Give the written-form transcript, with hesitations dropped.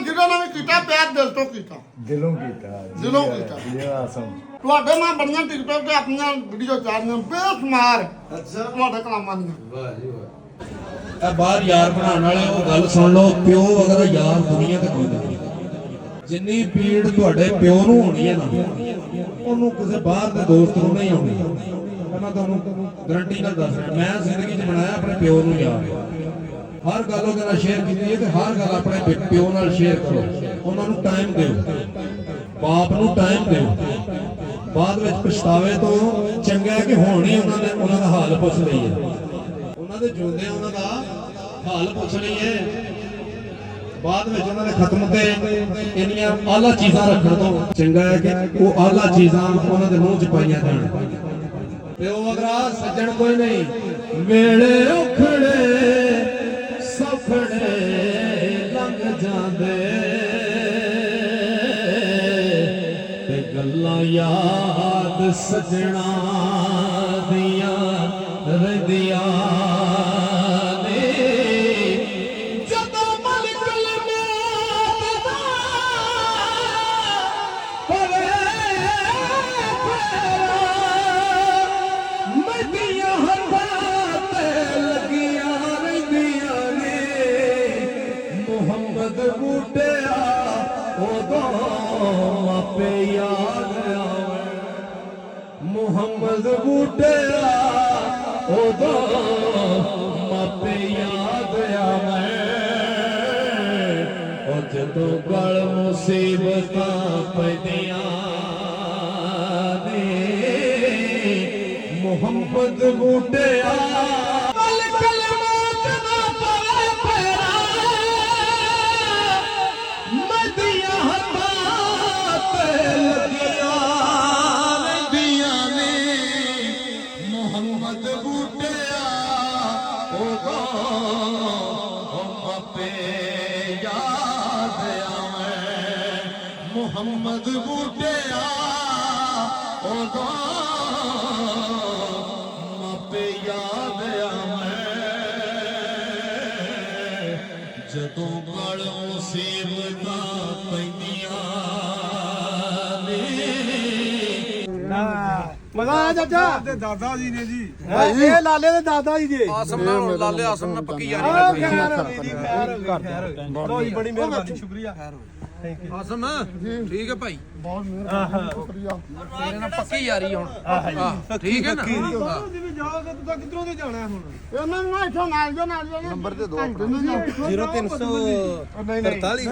ਜਿਹਨਾਂ ਨੇ ਵੀ ਕੀਤਾ ਪਿਆਰ ਦਿਲ ਤੋਂ ਕੀਤਾ ਦਿਲੋਂ ਕੀਤਾ ਦਿਲੋਂ ਕੀਤਾ। ਆਸਮ ਤੁਹਾਡੇ ਮੈਂ ਬੜੀਆਂ ਟਿਕਟਾਂ ਤੇ ਆਪਣੀਆਂ ਵੀਡੀਓ ਚਾੜੀਆਂ ਬੇਸ਼ੁਮਾਰ ਅੱਛਾ ਤੁਹਾਡੇ ਕਲਾਮਾਂ ਦੀਆਂ। ਵਾਹ ਜੀ ਵਾਹ। ਇਹ ਬਾਹਰ ਯਾਰ ਬਣਾਉਣ ਵਾਲੇ ਉਹ ਗੱਲ ਸੁਣ ਲਓ, ਪਿਓ ਵਗੈਰਾ ਯਾਰ ਦੁਨੀਆ ਤੇ ਕੋਈ ਨਹੀਂ। ਜਿੰਨੀ ਪੀੜ ਤੁਹਾਡੇ ਪਿਓ ਨੂੰ ਹੋਣੀ ਹੈ ਨਾ, ਉਹਨੂੰ ਕਿਸੇ ਬਾਹਰ ਦੇ ਦੋਸਤ ਨੂੰ ਨਹੀਂ ਆਉਣੀ। ਮੈਂ ਤੁਹਾਨੂੰ ਗਰੰਟੀ ਨਾਲ ਦੱਸ ਰਿਹਾ, ਮੈਂ ਜ਼ਿੰਦਗੀ 'ਚ ਬਣਾਇਆ ਆਪਣੇ ਪਿਓ ਨੂੰ ਯਾਰ। ਹਰ ਗੱਲ ਉਹਦੇ ਨਾਲ ਸ਼ੇਅਰ ਕੀਤੀ ਹੈ ਤੇ ਹਰ ਗੱਲ ਆਪਣੇ ਪਿਓ ਨਾਲ ਸ਼ੇਅਰ ਕਰੋ। ਉਹਨਾਂ ਨੂੰ ਟਾਈਮ ਦਿਓ, ਬਾਪ ਨੂੰ ਟਾਈਮ ਦਿਓ। ਬਾਅਦ ਵਿੱਚ ਪਛਤਾਵੇ ਤੋਂ ਚੰਗਾ ਹੈ ਕਿ ਹੁਣ ਹੀ ਉਹਨਾਂ ਦਾ ਹਾਲ ਪੁੱਛ ਲਈਏ। ਉਹਨਾਂ ਦੇ ਜਿਉਂਦਿਆਂ ਉਹਨਾਂ ਦਾ ਹਾਲ ਪੁੱਛ ਲਈਏ। ਬਾਅਦ ਵਿੱਚ ਉਹਨਾਂ ਦੇ ਖਤਮ ਤੇ ਇੰਨੀਆਂ ਆਲਾ ਚੀਜ਼ਾਂ ਰੱਖਣ ਤੋਂ ਚੰਗਾ ਹੈ ਕਿ ਉਹ ਆਲਾ ਚੀਜ਼ਾਂ ਉਹਨਾਂ ਦੇ ਮੂੰਹ 'ਚ ਪਾਈਆਂ ਜਾਣ। ਪਿਓ ਵਗਰਾ ਸੱਜਣ ਕੋਈ ਨਹੀਂ। ਵੇਲੇ ਉਖੜੇ ਸਫੜੇ ਲੰਘ ਜਾਂਦੇ ਤੇ ਗੱਲਾਂ ਯਾਦ ਸਜਣਾ ਦੀਆਂ ਰਹਿੰਦੀਆਂ ਨੇ। ਜਦੋਂ ਮਲਕ ਲਮੋਤ ਦਾ ਪਵੇ ਮਦੀਆਂ ਹੱਥਾਂ ਤੇ ਲੱਗੀਆਂ ਰਹਿੰਦੀਆਂ ਨੇ। ਮੁਹੰਮਦ ਬੂਟਿਆ ਉਦੋਂ ਮਾਪੇ ਯਾਦ ਆਵੇ। ਮੁਹੰਮਦ ਬੂਟਿਆ ਉਦੋਂ ਮਾਪੇ ਯਾਦ ਆਵੇ। ਉਹ ਜਦੋਂ ਗਲ ਮੁਸੀਬਤਾਂ ਪੈਂਦੀਆਂ ਨੇ। ਮੁਹੰਮਦ ਬੂਟਿਆ ਮੁਹੰਮਦ ਬੂਟਿਆ ਉਦੋਂ ਮਾਪੇ ਯਾਦ ਆਵੇ। ਜਦੋਂ ਗਲ ਮੁਸੀਬਤਾਂ ਪੈਂਦੀਆਂ ਨੇ। ਮਜ਼ਾ ਆਇਆ ਚਾਚਾ ਦੇ ਦਾਦਾ ਜੀ ਨੇ ਜੀ। ਇਹ ਲਾਲੇ ਦੇ ਦਾਦਾ ਜੀ ਜੀ। ਆਸਮ ਨਾਲ ਲਾਲੇ ਆਸਮ ਨਾਲ ਪੱਕੀ ਯਾਰੀ ਆਹ ਕਰ ਖੈਰ ਹੋ ਗਈ ਜੀ, ਖੈਰ ਹੋ ਗਈ, ਖੈਰ ਹੋ ਗਈ। ਬਹੁਤ ਬੜੀ ਮਿਹਰਬਾਨੀ, ਸ਼ੁਕਰੀਆ। ਆਸਮ ਠੀਕ ਹੈ ਭਾਈ, ਬਹੁਤ ਮਿਹਰਬਾਨੀ ਸ਼ੁਕਰੀਆ। ਤੇਰੇ ਨਾਲ ਪੱਕੀ ਯਾਰੀ ਹੁਣ। ਆਹ ਠੀਕ ਹੈ ਨਾ। ਜਿਵੇਂ ਜਾਓਗੇ ਤੂੰ ਤਾਂ ਕਿੱਧਰੋਂ ਦੇ ਜਾਣਾ ਹੁਣ? ਇਹਨਾਂ ਨੂੰ ਇੱਥੋਂ ਨਾਲ ਜੋ ਨੰਬਰ ਤੇ ਦੋ 0348